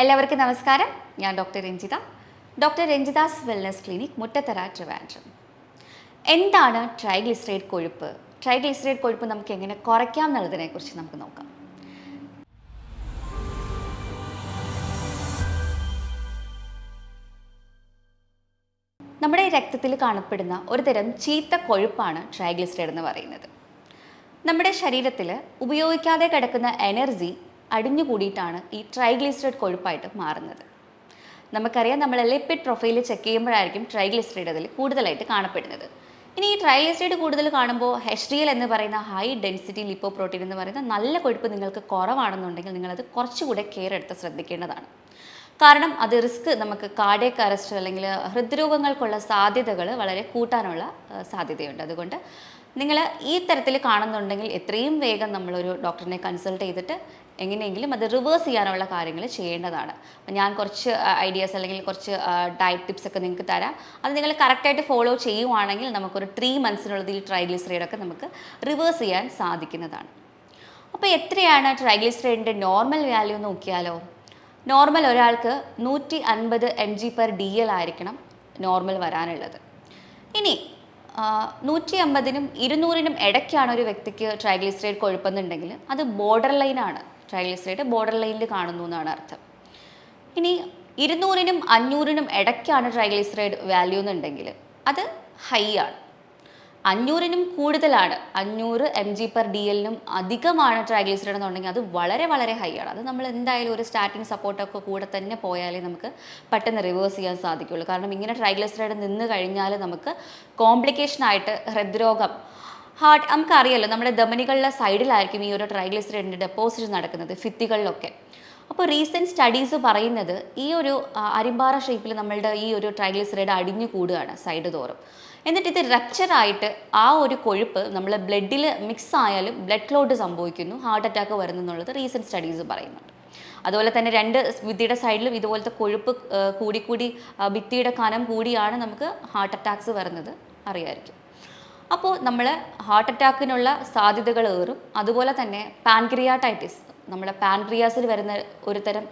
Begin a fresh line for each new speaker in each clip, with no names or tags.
എല്ലാവർക്കും നമസ്കാരം. ഞാൻ doctor Ranjitha. Doctor Ranjitha's wellness clinic, Muttathara, Trivandrum. എന്താണ് ട്രൈഗ്ലിസറൈഡ് കൊഴുപ്പ്? ട്രൈഗ്ലിസറൈഡ് കൊഴുപ്പ് നമുക്ക് എങ്ങനെ കുറയ്ക്കാം എന്നുള്ളതിനെക്കുറിച്ച് നമുക്ക് നോക്കാം. നമ്മുടെ രക്തത്തിൽ കാണപ്പെടുന്ന ഒരു തരം ചീത്ത കൊഴുപ്പാണ് ട്രൈഗ്ലിസറൈഡ് എന്ന് പറയുന്നത്. നമ്മുടെ ശരീരത്തിൽ ഉപയോഗിക്കാതെ കിടക്കുന്ന എനർജി അടിഞ്ഞുകൂടിയിട്ടാണ് ഈ ട്രൈഗ്ലിസറൈഡ് കൊഴുപ്പായിട്ട് മാറുന്നത്. നമുക്കറിയാം, നമ്മൾ ലിപ്പിഡ് പ്രൊഫൈൽ ചെക്ക് ചെയ്യുമ്പോഴായിരിക്കും ട്രൈഗ്ലിസറൈഡ് അതിൽ കൂടുതലായിട്ട് കാണപ്പെടുന്നത്. ഇനി ഈ ട്രൈഗ്ലിസറൈഡ് കൂടുതൽ കാണുമ്പോൾ HDL എന്ന് പറയുന്ന ഹൈ ഡെൻസിറ്റി ലിപ്പോപ്രോട്ടീൻ എന്ന് പറയുന്ന നല്ല കൊഴുപ്പ് നിങ്ങൾക്ക് കുറവാണെന്നുണ്ടെങ്കിൽ നിങ്ങളത് കുറച്ചുകൂടെ കെയർ എടുത്ത് ശ്രദ്ധിക്കേണ്ടതാണ്. കാരണം അത് റിസ്ക് നമുക്ക് കാർഡിയക് അറസ്റ്റ് അല്ലെങ്കിൽ ഹൃദ്രോഗങ്ങൾക്കുള്ള സാധ്യതകൾ വളരെ കൂട്ടാനുള്ള സാധ്യതയുണ്ട്. അതുകൊണ്ട് നിങ്ങൾ ഈ തരത്തിൽ കാണുന്നുണ്ടെങ്കിൽ എത്രയും വേഗം നമ്മളൊരു ഡോക്ടറിനെ കൺസൾട്ട് ചെയ്തിട്ട് എങ്ങനെയെങ്കിലും അത് റിവേഴ്സ് ചെയ്യാനുള്ള കാര്യങ്ങൾ ചെയ്യേണ്ടതാണ്. അപ്പം ഞാൻ കുറച്ച് ഐഡിയാസ് അല്ലെങ്കിൽ കുറച്ച് ഡയറ്റ് ടിപ്സ് ഒക്കെ നിങ്ങൾക്ക് തരാം. അത് നിങ്ങൾ കറക്റ്റായിട്ട് ഫോളോ ചെയ്യുവാണെങ്കിൽ നമുക്കൊരു 3 months ഈ ട്രൈഗ്ലിസറൈഡൊക്കെ നമുക്ക് റിവേഴ്സ് ചെയ്യാൻ സാധിക്കുന്നതാണ്. അപ്പോൾ എത്രയാണ് ട്രൈഗ്ലിസറൈഡിൻ്റെ നോർമൽ വാല്യൂ എന്ന് നോക്കിയാലോ? നോർമൽ ഒരാൾക്ക് 150 mg/dl ആയിരിക്കണം നോർമൽ വരാനുള്ളത്. ഇനി 150നും 200നും ഇടയ്ക്കാണ് ഒരു വ്യക്തിക്ക് ട്രൈഗ്ലിസറൈഡ് കൊഴുപ്പെന്നുണ്ടെങ്കിൽ അത് ബോർഡർ ലൈനാണ്. ട്രൈഗ്ലിസറൈഡ് ബോർഡർ ലൈനിൽ കാണുന്നു എന്നാണ് അർത്ഥം. ഇനി 200നും 500നും ഇടയ്ക്കാണ് ട്രൈഗ്ലിസറൈഡ് വാല്യൂ എന്നുണ്ടെങ്കിൽ അത് ഹൈ ആണ്. 500നും കൂടുതലാണ്, 500 mg/dl അധികമാണ് ട്രൈഗ്ലിസറൈഡ് എന്നുണ്ടെങ്കിൽ അത് വളരെ വളരെ ഹൈ ആണ്. അത് നമ്മൾ എന്തായാലും ഒരു സ്റ്റാറ്റിൻ സപ്പോർട്ടൊക്കെ കൂടെ തന്നെ പോയാലേ നമുക്ക് പെട്ടെന്ന് റിവേഴ്സ് ചെയ്യാൻ സാധിക്കുള്ളൂ. കാരണം ഇങ്ങനെ ട്രൈഗ്ലിസറൈഡ് നിന്ന് കഴിഞ്ഞാൽ നമുക്ക് കോംപ്ലിക്കേഷനായിട്ട് ഹൃദ്രോഗം, ഹാർട്ട്, നമുക്കറിയാലോ നമ്മുടെ ധമനികളുടെ സൈഡിലായിരിക്കും ഈ ഒരു ട്രൈഗ്ലിസറൈഡിൻ്റെ ഡെപ്പോസിറ്റ് നടക്കുന്നത്, ഭിത്തികളിലൊക്കെ. അപ്പോൾ റീസെൻറ്റ് സ്റ്റഡീസ് പറയുന്നത് ഈ ഒരു അരിമ്പാറ ഷേപ്പിൽ നമ്മളുടെ ഈ ഒരു ട്രൈഗ്ലിസറൈഡ് അടിഞ്ഞു കൂടുകയാണ് സൈഡ് തോറും. എന്നിട്ട് ഇത് റപ്ചറായിട്ട് ആ ഒരു കൊഴുപ്പ് നമ്മൾ ബ്ലഡിൽ മിക്സ് ആയാലും ബ്ലഡ് ക്ലോട്ട് സംഭവിക്കുന്നു, ഹാർട്ട് അറ്റാക്ക് വരുന്നു എന്നുള്ളത് റീസെൻറ്റ് സ്റ്റഡീസ് പറയുന്നുണ്ട്. അതുപോലെ തന്നെ 2 ഭിത്തിയുടെ സൈഡിലും ഇതുപോലത്തെ കൊഴുപ്പ് കൂടി ഭിത്തിയുടെ കനം കൂടിയാണ് നമുക്ക് ഹാർട്ട് അറ്റാക്സ് വരുന്നത് അറിയാമായിരിക്കും. അപ്പോൾ നമ്മൾ ഹാർട്ട് അറ്റാക്കിനുള്ള സാധ്യതകൾ ഏറും. അതുപോലെ തന്നെ പാൻക്രിയാറ്റൈറ്റിസ്, നമ്മുടെ പാൻക്രിയാസിൽ വരുന്ന ഒരു തരം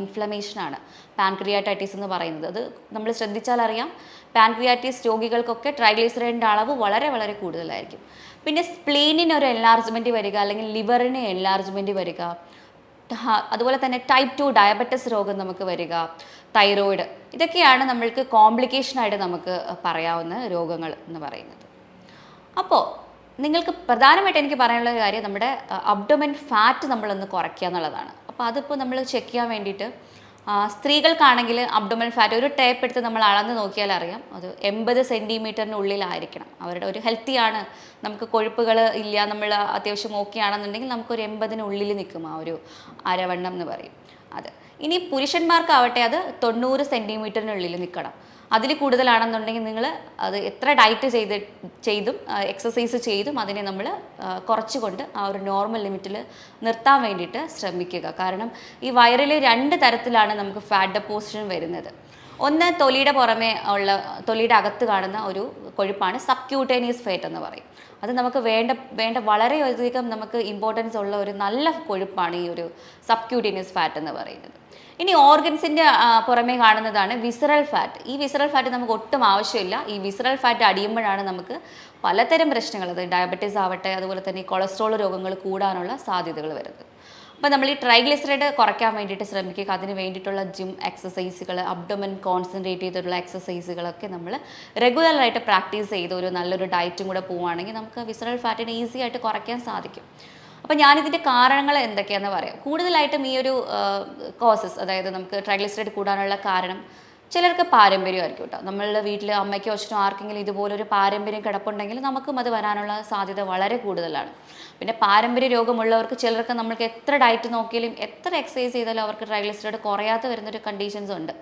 ഇൻഫ്ലമേഷനാണ് പാൻക്രിയാറ്റൈറ്റിസ് എന്ന് പറയുന്നത്. അത് നമ്മൾ ശ്രദ്ധിച്ചാൽ അറിയാം, പാൻക്രിയാറ്റിസ് രോഗികൾക്കൊക്കെ ട്രൈഗ്ലിസറൈഡിൻ്റെ അളവ് വളരെ വളരെ കൂടുതലായിരിക്കും. പിന്നെ സ്പ്ലീനിന് ഒരു എൻലാർജ്മെൻറ്റ് വരിക, അല്ലെങ്കിൽ ലിവറിന് എൻലാർജ്മെൻറ്റ് വരിക, അതുപോലെ തന്നെ ടൈപ്പ് 2 ഡയബറ്റിസ് രോഗം നമുക്ക് വരിക, തൈറോയിഡ്, ഇതൊക്കെയാണ് നമ്മൾക്ക് കോംപ്ലിക്കേഷനായിട്ട് നമുക്ക് പറയാവുന്ന രോഗങ്ങൾ എന്ന് പറയുന്നത്. അപ്പോൾ നിങ്ങൾക്ക് പ്രധാനമായിട്ട് എനിക്ക് പറയാനുള്ള കാര്യം നമ്മുടെ അബ്ഡോമൻ ഫാറ്റ് നമ്മളൊന്ന് കുറയ്ക്കുക എന്നുള്ളതാണ്. അപ്പോൾ അതിപ്പോൾ നമ്മൾ ചെക്ക് ചെയ്യാൻ വേണ്ടിയിട്ട് സ്ത്രീകൾക്കാണെങ്കിൽ അബ്ഡോമൻ ഫാറ്റ് ഒരു ടേപ്പ് എടുത്ത് നമ്മൾ അളന്ന് നോക്കിയാൽ അറിയാം, അത് 80 സെൻറ്റിമീറ്ററിനുള്ളിലായിരിക്കണം. അവരുടെ ഒരു ഹെൽത്തിയാണ്, നമുക്ക് കൊഴുപ്പുകൾ ഇല്ല, നമ്മൾ അത്യാവശ്യം ഓക്കെ ആണെന്നുണ്ടെങ്കിൽ നമുക്കൊരു 80-നുള്ളിൽ നിൽക്കും ആ ഒരു അരവണ്ണം എന്ന് പറയും അത്. ഇനി പുരുഷന്മാർക്കാവട്ടെ അത് 90 സെൻറ്റിമീറ്ററിനുള്ളിൽ നിൽക്കണം. അതിൽ കൂടുതലാണെന്നുണ്ടെങ്കിൽ നിങ്ങൾ അത് എത്ര ഡയറ്റ് ചെയ്തും എക്സസൈസ് ചെയ്തും അതിനെ നമ്മൾ കുറച്ചുകൊണ്ട് ആ ഒരു നോർമൽ ലിമിറ്റിൽ നിർത്താൻ വേണ്ടിയിട്ട് ശ്രമിക്കുക. കാരണം ഈ വയറിൽ 2 തരത്തിലാണ് നമുക്ക് ഫാറ്റ് ഡെപ്പോസിഷൻ വരുന്നത്. ഒന്ന് തൊലിയുടെ പുറമേ ഉള്ള, തൊലിയുടെ അകത്ത് കാണുന്ന ഒരു കൊഴുപ്പാണ് സബ്ക്യൂട്ടേനിയസ് ഫാറ്റ് എന്ന് പറയും. അത് നമുക്ക് വേണ്ട വളരെയധികം നമുക്ക് ഇമ്പോർട്ടൻസ് ഉള്ള ഒരു നല്ല കൊഴുപ്പാണ് ഈ ഒരു സബ്ക്യൂട്ടേനിയസ് ഫാറ്റ് എന്ന് പറയുന്നത്. ഇനി ഓർഗൻസിൻ്റെ പുറമേ കാണുന്നതാണ് വിസറൽ ഫാറ്റ്. ഈ വിസറൽ ഫാറ്റ് നമുക്ക് ഒട്ടും ആവശ്യമില്ല. ഈ വിസറൽ ഫാറ്റ് അടിയുമ്പോഴാണ് നമുക്ക് പലതരം പ്രശ്നങ്ങൾ, അത് ഡയബറ്റീസ് ആവട്ടെ, അതുപോലെ തന്നെ കൊളസ്ട്രോൾ രോഗങ്ങൾ കൂടാനുള്ള സാധ്യതകൾ വരുന്നത്. അപ്പോൾ നമ്മൾ ഈ ട്രൈഗ്ലിസറൈഡ് കുറയ്ക്കാൻ വേണ്ടിയിട്ട് ശ്രമിക്കുക. അതിന് വേണ്ടിയിട്ടുള്ള ജിം എക്സസൈസുകൾ, അബ്ഡോമൻ കോൺസെൻട്രേറ്റ് ചെയ്തിട്ടുള്ള എക്സസൈസുകളൊക്കെ നമ്മൾ റെഗുലറായിട്ട് പ്രാക്ടീസ് ചെയ്ത് ഒരു നല്ലൊരു ഡയറ്റും കൂടെ പോവുകയാണെങ്കിൽ നമുക്ക് വിസറൽ ഫാറ്റിനെ ഈസി ആയിട്ട് കുറയ്ക്കാൻ സാധിക്കും. അപ്പോൾ ഞാനിതിൻ്റെ കാരണങ്ങൾ എന്തൊക്കെയാണെന്ന് പറയാം. കൂടുതലായിട്ടും ഈ ഒരു കോസസ്, അതായത് നമുക്ക് ട്രൈഗ്ലിസറൈഡ് കൂടാനുള്ള കാരണം ചിലർക്ക് പാരമ്പര്യമായിരിക്കും കേട്ടോ. നമ്മളുടെ വീട്ടിൽ അമ്മയ്ക്കോ അച്ഛനോ ആർക്കെങ്കിലും ഇതുപോലൊരു പാരമ്പര്യം കിടപ്പുണ്ടെങ്കിൽ നമുക്കും അത് വരാനുള്ള സാധ്യത വളരെ കൂടുതലാണ്. പിന്നെ പാരമ്പര്യ രോഗമുള്ളവർക്ക് ചിലർക്ക് നമ്മൾക്ക് എത്ര ഡയറ്റ് നോക്കിയാലും എത്ര എക്സസൈസ് ചെയ്താലും അവർക്ക് ട്രൈഗ്ലിസറൈഡ് കുറയാതെ വരുന്നൊരു കണ്ടീഷൻസ് ഉണ്ട്.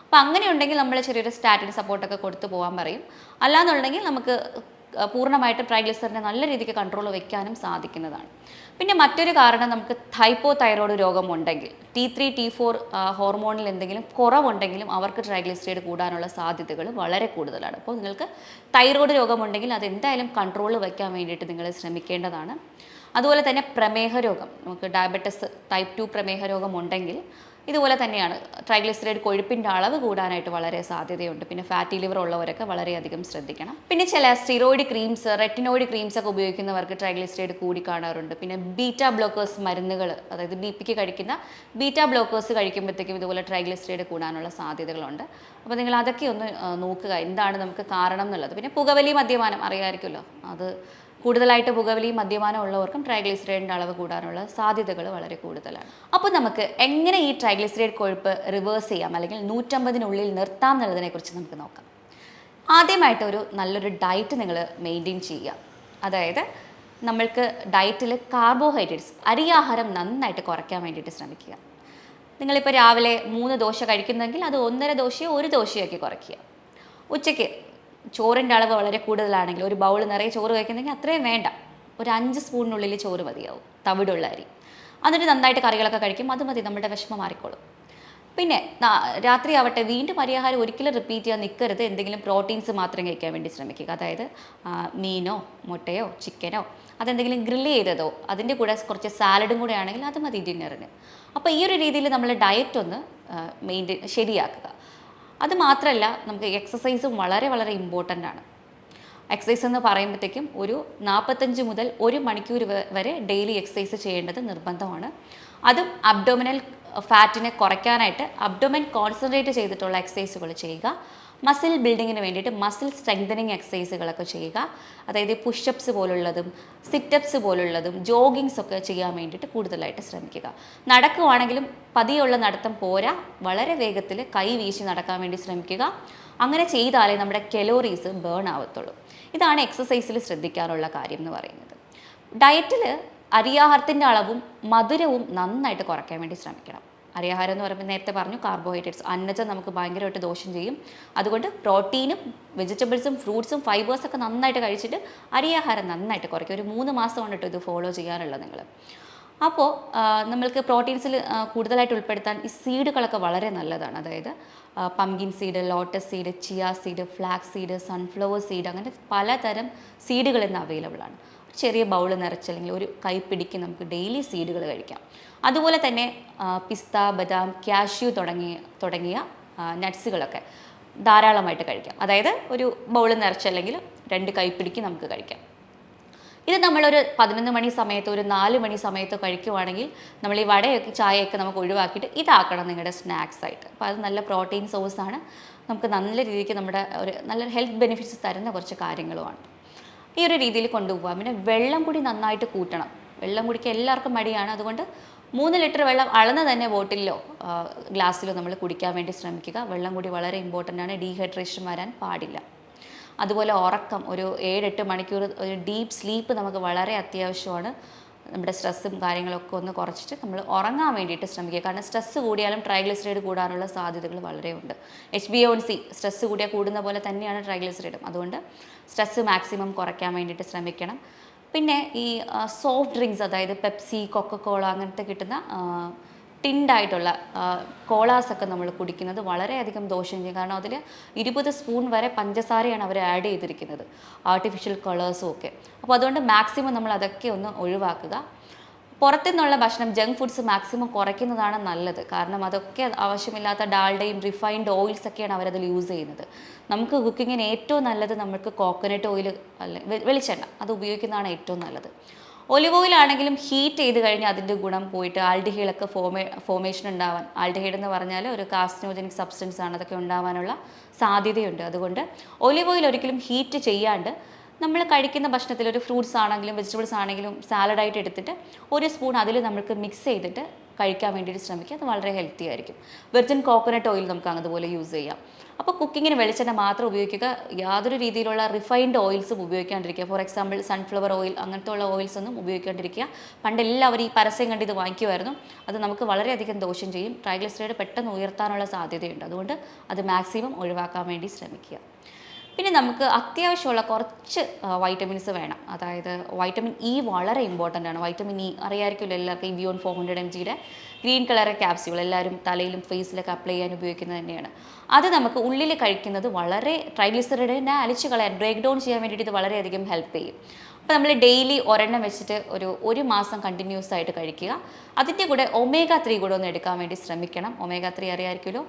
അപ്പോൾ അങ്ങനെ ഉണ്ടെങ്കിൽ നമ്മൾ ചെറിയൊരു സ്റ്റാറ്റിൻ സപ്പോർട്ടൊക്കെ കൊടുത്തു പോകാൻ പറയും. അല്ലാന്നുണ്ടെങ്കിൽ നമുക്ക് പൂർണ്ണമായിട്ടും ട്രൈഗ്ലിസറിനെ നല്ല രീതിക്ക് കൺട്രോൾ വയ്ക്കാനും സാധിക്കുന്നതാണ്. പിന്നെ മറ്റൊരു കാരണം, നമുക്ക് ഹൈപ്പോതൈറോയ്ഡ് രോഗം ഉണ്ടെങ്കിൽ, T3 T4 ഹോർമോണിൽ എന്തെങ്കിലും കുറവുണ്ടെങ്കിലും അവർക്ക് ട്രൈഗ്ലിസറൈഡ് കൂടാനുള്ള സാധ്യതകൾ വളരെ കൂടുതലാണ്. അപ്പോൾ നിങ്ങൾക്ക് തൈറോയ്ഡ് രോഗമുണ്ടെങ്കിൽ അത് എന്തായാലും കൺട്രോൾ വയ്ക്കാൻ വേണ്ടിയിട്ട് നിങ്ങൾ ശ്രമിക്കേണ്ടതാണ്. അതുപോലെ തന്നെ പ്രമേഹ രോഗം, നമുക്ക് ഡയബറ്റിസ് ടൈപ്പ് 2 പ്രമേഹ രോഗം ഉണ്ടെങ്കിൽ ഇതുപോലെ തന്നെയാണ് ട്രൈഗ്ലിസറൈഡ് കൊഴുപ്പിൻ്റെ അളവ് കൂടാനായിട്ട് വളരെ സാധ്യതയുണ്ട്. പിന്നെ ഫാറ്റി ലിവർ ഉള്ളവരൊക്കെ വളരെയധികം ശ്രദ്ധിക്കണം. പിന്നെ ചില സ്റ്റിറോയിഡ് ക്രീംസ്, റെറ്റിനോയിഡ് ക്രീംസ് ഒക്കെ ഉപയോഗിക്കുന്നവർക്ക് ട്രൈഗ്ലിസറൈഡ് കൂടി കാണാറുണ്ട്. പിന്നെ ബീറ്റ ബ്ലോക്കേഴ്സ് മരുന്നുകൾ, അതായത് BP കഴിക്കുന്ന ബീറ്റ ബ്ലോക്കേഴ്സ് കഴിക്കുമ്പോഴത്തേക്കും ഇതുപോലെ ട്രൈഗ്ലിസറൈഡ് കൂടാനുള്ള സാധ്യതകളുണ്ട്. അപ്പോൾ നിങ്ങൾ അതൊക്കെ ഒന്ന് നോക്കുക, എന്താണ് നമുക്ക് കാരണം എന്നുള്ളത്. പിന്നെ പുകവലി, മദ്യപാനം അറിയാമായിരിക്കുമല്ലോ, അത് കൂടുതലായിട്ട് പുകവലിയും മദ്യപാനം ഉള്ളവർക്കും ട്രൈഗ്ലിസറൈഡിൻ്റെ അളവ് കൂടാനുള്ള സാധ്യതകൾ വളരെ കൂടുതലാണ്. അപ്പോൾ നമുക്ക് എങ്ങനെ ഈ ട്രൈഗ്ലിസറൈഡ് കൊഴുപ്പ് റിവേഴ്സ് ചെയ്യാം, അല്ലെങ്കിൽ 150-നുള്ളിൽ നിർത്താം എന്നുള്ളതിനെക്കുറിച്ച് നമുക്ക് നോക്കാം. ആദ്യമായിട്ട് നല്ലൊരു ഡയറ്റ് നിങ്ങൾ മെയിൻറ്റെയിൻ ചെയ്യുക. അതായത് നമ്മൾക്ക് ഡയറ്റിൽ കാർബോഹൈഡ്രേറ്റ്സ്, അരിയാഹാരം നന്നായിട്ട് കുറയ്ക്കാൻ വേണ്ടിയിട്ട് ശ്രമിക്കുക. നിങ്ങളിപ്പോൾ രാവിലെ 3 ദോശ കഴിക്കുന്നെങ്കിൽ അത് 1.5 ദോശയോ 1 ദോശയാക്കി കുറയ്ക്കുക. ഉച്ചയ്ക്ക് ചോറിൻ്റെ അളവ് വളരെ കൂടുതലാണെങ്കിൽ, ഒരു ബൗൾ നിറയെ ചോറ് കഴിക്കുന്നെങ്കിൽ അത്രയും വേണ്ട, ഒരു 5 സ്പൂണിനുള്ളിൽ ചോറ് മതിയാവും, തവിടുള്ള അരി. എന്നിട്ട് നന്നായിട്ട് കറികളൊക്കെ കഴിക്കും, അത് മതി, നമ്മുടെ വിഷമം മാറിക്കോളും. പിന്നെ രാത്രി ആവട്ടെ, വീണ്ടും അരിയാഹാരം ഒരിക്കലും റിപ്പീറ്റ് ചെയ്യാൻ നിൽക്കരുത്. എന്തെങ്കിലും പ്രോട്ടീൻസ് മാത്രം കഴിക്കാൻ വേണ്ടി ശ്രമിക്കുക. അതായത് മീനോ മുട്ടയോ ചിക്കനോ, അതെന്തെങ്കിലും ഗ്രില്ല് ചെയ്തതോ, അതിൻ്റെ കൂടെ കുറച്ച് സാലഡും കൂടെ ആണെങ്കിൽ അത് മതി ഡിന്നറിന്. അപ്പോൾ ഈ ഒരു രീതിയിൽ നമ്മൾ ഡയറ്റ് ഒന്ന് ശരിയാക്കുക. അത് മാത്രമല്ല, നമുക്ക് എക്സസൈസും വളരെ വളരെ ഇമ്പോർട്ടൻ്റ് ആണ്. എക്സസൈസ് എന്ന് പറയുമ്പോഴത്തേക്കും ഒരു 45 മുതൽ 1 മണിക്കൂർ വരെ ഡെയിലി എക്സസൈസ് ചെയ്യേണ്ടത് നിർബന്ധമാണ്. അതും അബ്ഡോമിനൽ ഫാറ്റിനെ കുറയ്ക്കാനായിട്ട് അബ്ഡോമൻ കോൺസെൻട്രേറ്റ് ചെയ്തിട്ടുള്ള എക്സസൈസുകൾ ചെയ്യുക. മസിൽ ബിൽഡിങ്ങിന് വേണ്ടിയിട്ട് മസിൽ സ്ട്രെങ്തനിങ് എക്സസൈസുകളൊക്കെ ചെയ്യുക. അതായത് പുഷപ്സ് പോലുള്ളതും സിറ്റപ്സ് പോലുള്ളതും ജോഗിങ്സ് ഒക്കെ ചെയ്യാൻ വേണ്ടിയിട്ട് കൂടുതലായിട്ട് ശ്രമിക്കുക. നടക്കുവാണെങ്കിലും പതിയുള്ള നടത്തം പോരാ, വളരെ വേഗത്തിൽ കൈ വീശി നടക്കാൻ വേണ്ടി ശ്രമിക്കുക. അങ്ങനെ ചെയ്താലേ നമ്മുടെ കലോറീസ് ബേൺ ആവത്തുള്ളൂ. ഇതാണ് എക്സസൈസിൽ ശ്രദ്ധിക്കാനുള്ള കാര്യം എന്ന് പറയുന്നത്. ഡയറ്റിൽ അരിയാഹാരത്തിൻ്റെ അളവും മധുരവും നന്നായിട്ട് കുറയ്ക്കാൻ വേണ്ടി ശ്രമിക്കണം. അരിയാഹാരം എന്ന് പറയുമ്പോൾ നേരത്തെ പറഞ്ഞു, കാർബോഹൈഡ്രേറ്റ്സ്, അന്നജം നമുക്ക് ഭയങ്കരമായിട്ട് ദോഷം ചെയ്യും. അതുകൊണ്ട് പ്രോട്ടീനും വെജിറ്റബിൾസും ഫ്രൂട്ട്സും ഫൈബേഴ്സൊക്കെ നന്നായിട്ട് കഴിച്ചിട്ട് അരിയാഹാരം നന്നായിട്ട് കുറയ്ക്കും. ഒരു 3 മാസമാണ് കേട്ടോ ഇത് ഫോളോ ചെയ്യാനുള്ളത് നിങ്ങൾ. അപ്പോൾ നമ്മൾക്ക് പ്രോട്ടീൻസിൽ കൂടുതലായിട്ട് ഉൾപ്പെടുത്താൻ ഈ സീഡുകളൊക്കെ വളരെ നല്ലതാണ്. അതായത് pumpkin seed, lotus seed, chia seed, flax seed, sunflower seed, അങ്ങനെ പലതരം സീഡുകൾ ഇന്ന് അവൈലബിൾ ആണ്. ചെറിയ ബൗൾ നിറച്ച് അല്ലെങ്കിൽ ഒരു കൈപ്പിടിക്ക് നമുക്ക് ഡെയിലി സീഡുകൾ കഴിക്കാം. അതുപോലെ തന്നെ പിസ്ത, ബദാം, കാഷ്യൂ തുടങ്ങിയ നട്ട്സുകളൊക്കെ ധാരാളമായിട്ട് കഴിക്കാം. അതായത് ഒരു ബൗൾ നിറച്ചല്ലെങ്കിൽ 2 കൈപ്പിടിക്ക് നമുക്ക് കഴിക്കാം. ഇത് നമ്മളൊരു 11 മണി സമയത്ത്, ഒരു 4 മണി സമയത്ത് കഴിക്കുവാണെങ്കിൽ നമ്മൾ ഈ വടയൊക്കെ ചായയൊക്കെ നമുക്ക് ഒഴിവാക്കിയിട്ട് ഇതാക്കണം നിങ്ങളുടെ സ്നാക്സ് ആയിട്ട്. അപ്പോൾ അത് നല്ല പ്രോട്ടീൻ സോഴ്സാണ്, നമുക്ക് നല്ല രീതിക്ക് നമ്മുടെ ഒരു നല്ല ഹെൽത്ത് ബെനിഫിറ്റ്സ് തരുന്ന കുറച്ച് കാര്യങ്ങളുമാണ്. ഈ ഒരു രീതിയിൽ കൊണ്ടുപോകാം. പിന്നെ വെള്ളം കൂടി നന്നായിട്ട് കൂട്ടണം. വെള്ളം കുടിക്കാൻ എല്ലാവർക്കും മടിയാണ്. അതുകൊണ്ട് 3 ലിറ്റർ വെള്ളം അളന്ന് തന്നെ ബോട്ടിലോ ഗ്ലാസ്സിലോ നമ്മൾ കുടിക്കാൻ വേണ്ടി ശ്രമിക്കുക. വെള്ളം കൂടി വളരെ ഇമ്പോർട്ടൻ്റ് ആണ്. ഡീഹൈഡ്രേഷൻ വരാൻ പാടില്ല. അതുപോലെ ഉറക്കം, ഒരു 7-8 മണിക്കൂർ ഒരു ഡീപ്പ് സ്ലീപ്പ് നമുക്ക് വളരെ അത്യാവശ്യമാണ്. നമ്മുടെ സ്ട്രെസ്സും കാര്യങ്ങളൊക്കെ ഒന്ന് കുറച്ചിട്ട് നമ്മൾ ഉറങ്ങാൻ വേണ്ടിയിട്ട് ശ്രമിക്കുക. കാരണം സ്ട്രെസ്സ് കൂടിയാലും ട്രൈഗ്ലിസറൈഡ് കൂടാനുള്ള സാധ്യതകൾ വളരെ ഉണ്ട്. HbA1c സ്ട്രെസ്സ് കൂടിയാൽ കൂടുന്ന പോലെ തന്നെയാണ് ട്രൈഗ്ലിസറൈഡും. അതുകൊണ്ട് സ്ട്രെസ്സ് മാക്സിമം കുറയ്ക്കാൻ വേണ്ടിയിട്ട് ശ്രമിക്കണം. പിന്നെ ഈ സോഫ്റ്റ് ഡ്രിങ്ക്സ്, അതായത് പെപ്സി, കൊക്കക്കോള അങ്ങനത്തെ കിട്ടുന്ന ടിൻഡായിട്ടുള്ള കോളാസൊക്കെ നമ്മൾ കുടിക്കുന്നത് വളരെയധികം ദോഷം ചെയ്യും. കാരണം അതിൽ 20 സ്പൂൺ വരെ പഞ്ചസാരയാണ് അവർ ആഡ് ചെയ്തിരിക്കുന്നത്, ആർട്ടിഫിഷ്യൽ കളേഴ്സും ഒക്കെ. അപ്പോൾ അതുകൊണ്ട് മാക്സിമം നമ്മൾ അതൊക്കെ ഒന്ന് ഒഴിവാക്കുക. പുറത്തുനിന്നുള്ള ഭക്ഷണം, ജങ്ക് ഫുഡ്സ് മാക്സിമം കുറയ്ക്കുന്നതാണ് നല്ലത്. കാരണം അതൊക്കെ ആവശ്യമില്ലാത്ത ഡാൽഡയും റിഫൈൻഡ് ഓയിൽസൊക്കെയാണ് അവരതിൽ യൂസ് ചെയ്യുന്നത്. നമുക്ക് കുക്കിങ്ങിന് ഏറ്റവും നല്ലത് നമുക്ക് കോക്കനട്ട് ഓയിൽ വെളിച്ചെണ്ണ അത് ഉപയോഗിക്കുന്നതാണ് ഏറ്റവും നല്ലത്. ഒലിവ് ഓയിൽ ആണെങ്കിലും ഹീറ്റ് ചെയ്ത് കഴിഞ്ഞാൽ അതിൻ്റെ ഗുണം പോയിട്ട് ആൽഡിഹൈഡൊക്കെ ഫോമേഷൻ ഉണ്ടാവാൻ, ആൽഡിഹൈഡ് എന്ന് പറഞ്ഞാൽ ഒരു കാർസിനോജനിക് സബ്സ്റ്റൻസ് ആണ്, അതൊക്കെ ഉണ്ടാവാനുള്ള സാധ്യതയുണ്ട്. അതുകൊണ്ട് ഒലിവ് ഓയിൽ ഒരിക്കലും ഹീറ്റ് ചെയ്യാണ്ട് നമ്മൾ കഴിക്കുന്ന ഭക്ഷണത്തിൽ ഒരു ഫ്രൂട്ട്സ് ആണെങ്കിലും വെജിറ്റബിൾസ് ആണെങ്കിലും സാലഡായിട്ട് എടുത്തിട്ട് 1 സ്പൂൺ അതിൽ നമുക്ക് മിക്സ് ചെയ്തിട്ട് കഴിക്കാൻ വേണ്ടിയിട്ട് ശ്രമിക്കുക. അത് വളരെ ഹെൽത്തി ആയിരിക്കും. വെർജിൻ കോക്കനട്ട് ഓയിൽ നമുക്ക് അതുപോലെ യൂസ് ചെയ്യാം. അപ്പോൾ കുക്കിങ്ങിന് വെളിച്ചെണ്ണ മാത്രം ഉപയോഗിക്കുക. യാതൊരു രീതിയിലുള്ള റിഫൈൻഡ് ഓയിൽസും ഉപയോഗിക്കാണ്ടിരിക്കുക. ഫോർ എക്സാമ്പിൾ സൺഫ്ലവർ ഓയിൽ, അങ്ങനത്തെ ഉള്ള ഓയിൽസ് ഒന്നും ഉപയോഗിക്കാണ്ടിരിക്കുക. പണ്ട് എല്ലാവരും ഈ പരസ്യം കണ്ട് ഇത് വാങ്ങിക്കുമായിരുന്നു. അത് നമുക്ക് വളരെയധികം ദോഷം ചെയ്യും. ട്രൈഗ്ലിസറൈഡ് പെട്ടെന്ന് ഉയർത്താനുള്ള സാധ്യതയുണ്ട്. അതുകൊണ്ട് അത് മാക്സിമം ഒഴിവാക്കാൻ വേണ്ടി ശ്രമിക്കുക. പിന്നെ നമുക്ക് അത്യാവശ്യമുള്ള കുറച്ച് വൈറ്റമിൻസ് വേണം. അതായത് വൈറ്റമിൻ ഇ വളരെ ഇമ്പോർട്ടൻ്റ് ആണ്. വൈറ്റമിൻ ഇ അറിയാമായിരിക്കുമല്ലോ എല്ലാവർക്കും. ഇവിയോൺ 400 mg ഗ്രീൻ കളർ ക്യാപ്സ്യൂൾ എല്ലാവരും തലയിലും ഫേസിലൊക്കെ അപ്ലൈ ചെയ്യാൻ ഉപയോഗിക്കുന്നത് തന്നെയാണ്. അത് നമുക്ക് ഉള്ളിൽ കഴിക്കുന്നത് വളരെ ട്രൈഗ്ലിസറൈഡിനെ അലിച്ച് കളയാൻ, ബ്രേക്ക് ഡൗൺ ചെയ്യാൻ വേണ്ടിയിട്ട് ഇത് വളരെയധികം ഹെൽപ്പ് ചെയ്യും. അപ്പോൾ നമ്മൾ ഡെയിലി ഒരെണ്ണം വെച്ചിട്ട് ഒരു മാസം കണ്ടിന്യൂസ് ആയിട്ട് കഴിക്കുക. അതിൻ്റെ കൂടെ ഒമേഗ 3 കൂടെ ഒന്ന് എടുക്കാൻ വേണ്ടി ശ്രമിക്കണം. ഒമേഗ 3 അറിയാമായിരിക്കുമല്ലോ,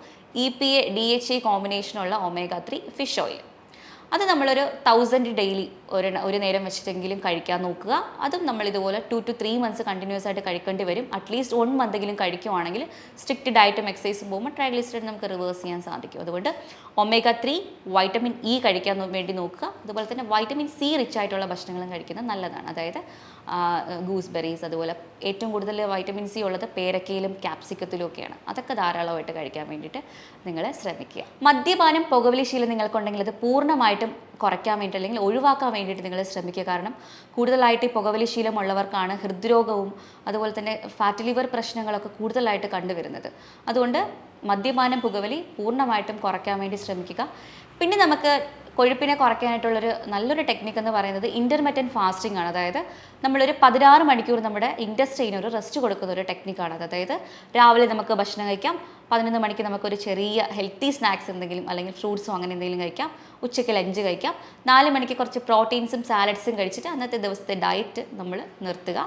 EPA DHA കോമ്പിനേഷനുള്ള ഒമേഗ 3 ഫിഷ് ഓയിൽ. അത് നമ്മളൊരു 1000 ഡെയിലി ഒരു നേരം വെച്ചിട്ടെങ്കിലും കഴിക്കാൻ നോക്കുക. അതും നമ്മൾ ഇതുപോലെ 2 to 3 months കണ്ടിന്യൂസ് ആയിട്ട് കഴിക്കേണ്ടി വരും. അറ്റ്ലീസ്റ്റ് 1 month എങ്കിലും കഴിക്കുവാണെങ്കിൽ സ്ട്രിക്റ്റ് ഡയറ്റും എക്സസൈസും പോകുമ്പോൾ ട്രൈഗ്ലിസറൈഡ് നമുക്ക് റിവേഴ്സ് ചെയ്യാൻ സാധിക്കും. അതുകൊണ്ട് ഒമേഗ 3, വൈറ്റമിൻ ഇ കഴിക്കാൻ വേണ്ടി നോക്കുക. അതുപോലെ തന്നെ വൈറ്റമിൻ സി റിച്ച് ആയിട്ടുള്ള ഭക്ഷണങ്ങളും കഴിക്കുന്നത് നല്ലതാണ്. അതായത് ഗൂസ്ബെറീസ്, അതുപോലെ ഏറ്റവും കൂടുതൽ വൈറ്റമിൻ സി ഉള്ളത് പേരക്കയിലും ക്യാപ്സിക്കത്തിലും ഒക്കെയാണ്. അതൊക്കെ ധാരാളമായിട്ട് കഴിക്കാൻ വേണ്ടിയിട്ട് നിങ്ങൾ ശ്രമിക്കുക. മദ്യപാനം, പുകവലി ശീലം നിങ്ങൾക്കുണ്ടെങ്കിൽ അത് പൂർണ്ണമായിട്ടും കുറയ്ക്കാൻ വേണ്ടി അല്ലെങ്കിൽ ഒഴിവാക്കാൻ വേണ്ടിയിട്ട് നിങ്ങൾ ശ്രമിക്കുക. കാരണം കൂടുതലായിട്ട് ഈ പുകവലി ശീലമുള്ളവർക്കാണ് ഹൃദ്രോഗവും അതുപോലെ തന്നെ ഫാറ്റ് ലിവർ പ്രശ്നങ്ങളൊക്കെ കൂടുതലായിട്ട് കണ്ടുവരുന്നത്. അതുകൊണ്ട് മദ്യപാനം, പുകവലി പൂർണ്ണമായിട്ടും കുറയ്ക്കാൻ വേണ്ടി ശ്രമിക്കുക. പിന്നെ നമുക്ക് കൊഴുപ്പിനെ കുറയ്ക്കാനായിട്ടുള്ളൊരു നല്ലൊരു ടെക്നിക്ക് എന്ന് പറയുന്നത് ഇൻ്റർമിറ്റൻറ്റ് ഫാസ്റ്റിംഗ് ആണ്. അതായത് നമ്മളൊരു 16 മണിക്കൂർ നമ്മുടെ ഇൻറ്റസ്റ്റൈന് ഒരു റെസ്റ്റ് കൊടുക്കുന്ന ഒരു ടെക്നിക്കാണ്. അതായത് രാവിലെ നമുക്ക് ഭക്ഷണം കഴിക്കാം, 11 മണിക്ക് നമുക്കൊരു ചെറിയ ഹെൽത്തി സ്നാക്സ് എന്തെങ്കിലും അല്ലെങ്കിൽ ഫ്രൂട്ട്സോ അങ്ങനെ എന്തെങ്കിലും കഴിക്കാം, ഉച്ചയ്ക്ക് ലഞ്ച് കഴിക്കാം, 4 മണിക്ക് കുറച്ച് പ്രോട്ടീൻസും സാലഡ്സും കഴിച്ചിട്ട് അന്നത്തെ ദിവസത്തെ ഡയറ്റ് നമ്മൾ നിർത്തുക.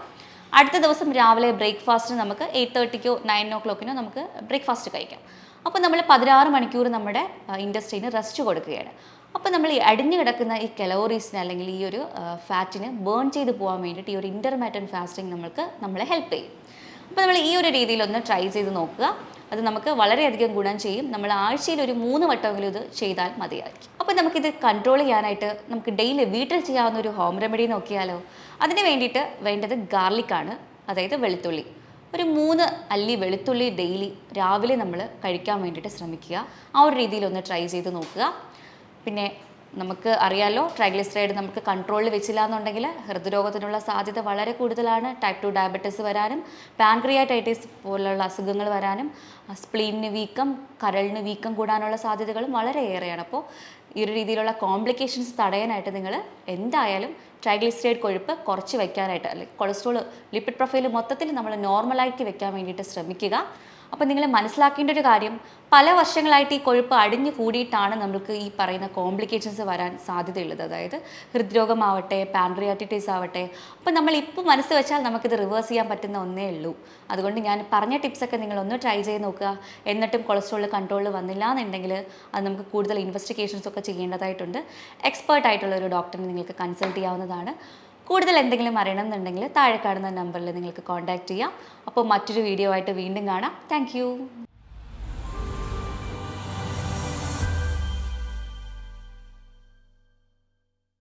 അടുത്ത ദിവസം രാവിലെ ബ്രേക്ക്ഫാസ്റ്റിന് നമുക്ക് 8:30-കോ 9 o'clock-നോ നമുക്ക് ബ്രേക്ക്ഫാസ്റ്റ് കഴിക്കാം. അപ്പോൾ നമ്മൾ 16 മണിക്കൂർ നമ്മുടെ ഇൻറ്റസ്റ്റൈന് റെസ്റ്റ് കൊടുക്കുകയാണ്. അപ്പോൾ നമ്മൾ ഈ അടിഞ്ഞു കിടക്കുന്ന ഈ കലോറീസിന് അല്ലെങ്കിൽ ഈ ഒരു ഫാറ്റിന് ബേൺ ചെയ്ത് പോകാൻ വേണ്ടിയിട്ട് ഈ ഒരു ഇൻ്റർമിറ്റൻറ്റ് ഫാസ്റ്റിംഗ് നമ്മളെ ഹെൽപ്പ് ചെയ്യും. അപ്പോൾ നമ്മൾ ഈ ഒരു രീതിയിലൊന്ന് ട്രൈ ചെയ്ത് നോക്കുക. അത് നമുക്ക് വളരെയധികം ഗുണം ചെയ്യും. നമ്മൾ ആഴ്ചയിൽ ഒരു 3 വട്ടമെങ്കിലും ഇത് ചെയ്താൽ മതിയായിരിക്കും. അപ്പോൾ നമുക്കിത് കൺട്രോൾ ചെയ്യാനായിട്ട് നമുക്ക് ഡെയിലി വീട്ടിൽ ചെയ്യാവുന്ന ഒരു ഹോം റെമഡി നോക്കിയാലോ? അതിന് വേണ്ടിയിട്ട് വേണ്ടത് ഗാർലിക്കാണ്, അതായത് വെളുത്തുള്ളി. ഒരു 3 അല്ലി വെളുത്തുള്ളി ഡെയിലി രാവിലെ നമ്മൾ കഴിക്കാൻ വേണ്ടിയിട്ട് ശ്രമിക്കുക. ആ ഒരു രീതിയിലൊന്ന് ട്രൈ ചെയ്ത് നോക്കുക. പിന്നെ നമുക്ക് അറിയാമല്ലോ, ട്രൈഗ്ലിസറൈഡ് നമുക്ക് കൺട്രോളിൽ വെച്ചില്ല എന്നുണ്ടെങ്കിൽ ഹൃദ്രോഗത്തിനുള്ള സാധ്യത വളരെ കൂടുതലാണ്. ടൈപ്പ് 2 ഡയബറ്റീസ് വരാനും പാൻക്രിയാറ്റൈറ്റിസ് പോലുള്ള അസുഖങ്ങൾ വരാനും സ്പ്ലീനിന് വീക്കം, കരളിന് വീക്കം കൂടാനുള്ള സാധ്യതകളും വളരെയേറെയാണ്. അപ്പോൾ ഈ ഒരു രീതിയിലുള്ള കോംപ്ലിക്കേഷൻസ് തടയാനായിട്ട് നിങ്ങൾ എന്തായാലും ട്രൈഗ്ലിസറൈഡ് കൊഴുപ്പ് കുറച്ച് വയ്ക്കാനായിട്ട് അല്ലെങ്കിൽ കൊളസ്ട്രോൾ ലിപ്പിഡ് പ്രൊഫൈൽ മൊത്തത്തിൽ നമ്മൾ നോർമലായിട്ട് വെക്കാൻ വേണ്ടിയിട്ട് ശ്രമിക്കുക. അപ്പോൾ നിങ്ങൾ മനസ്സിലാക്കേണ്ട ഒരു കാര്യം, പല വർഷങ്ങളായിട്ട് ഈ കൊഴുപ്പ് അടിഞ്ഞു കൂടിയിട്ടാണ് നമുക്ക് ഈ പറയുന്ന കോംപ്ലിക്കേഷൻസ് വരാൻ സാധ്യതയുള്ളത്. അതായത് ഹൃദ്രോഗമാവട്ടെ, പാൻക്രിയാറ്റിസ് ആവട്ടെ. അപ്പോൾ നമ്മൾ ഇപ്പോൾ മനസ്സ് വെച്ചാൽ നമുക്കിത് റിവേഴ്സ് ചെയ്യാൻ പറ്റുന്ന ഒന്നേ ഉള്ളൂ. അതുകൊണ്ട് ഞാൻ പറഞ്ഞ ടിപ്സൊക്കെ നിങ്ങളൊന്ന് ട്രൈ ചെയ്ത് നോക്കുക. എന്നിട്ടും കൊളസ്ട്രോൾ കൺട്രോളിൽ വന്നില്ല എന്നുണ്ടെങ്കിൽ അത് നമുക്ക് കൂടുതൽ ഇൻവെസ്റ്റിഗേഷൻസ് ഒക്കെ ചെയ്യേണ്ടതായിട്ടുണ്ട്. എക്സ്പേർട്ട് ആയിട്ടുള്ള ഒരു ഡോക്ടറിനെ നിങ്ങൾക്ക് കൺസൾട്ട് ചെയ്യാവുന്നതാണ്. കൂടുതൽ എന്തെങ്കിലും അറിയണമെന്നുണ്ടെങ്കിൽ താഴെ കാണുന്ന നമ്പറിൽ നിങ്ങൾക്ക് കോൺടാക്റ്റ് ചെയ്യാം. അപ്പോൾ മറ്റൊരു വീഡിയോ ആയിട്ട് വീണ്ടും കാണാം. താങ്ക്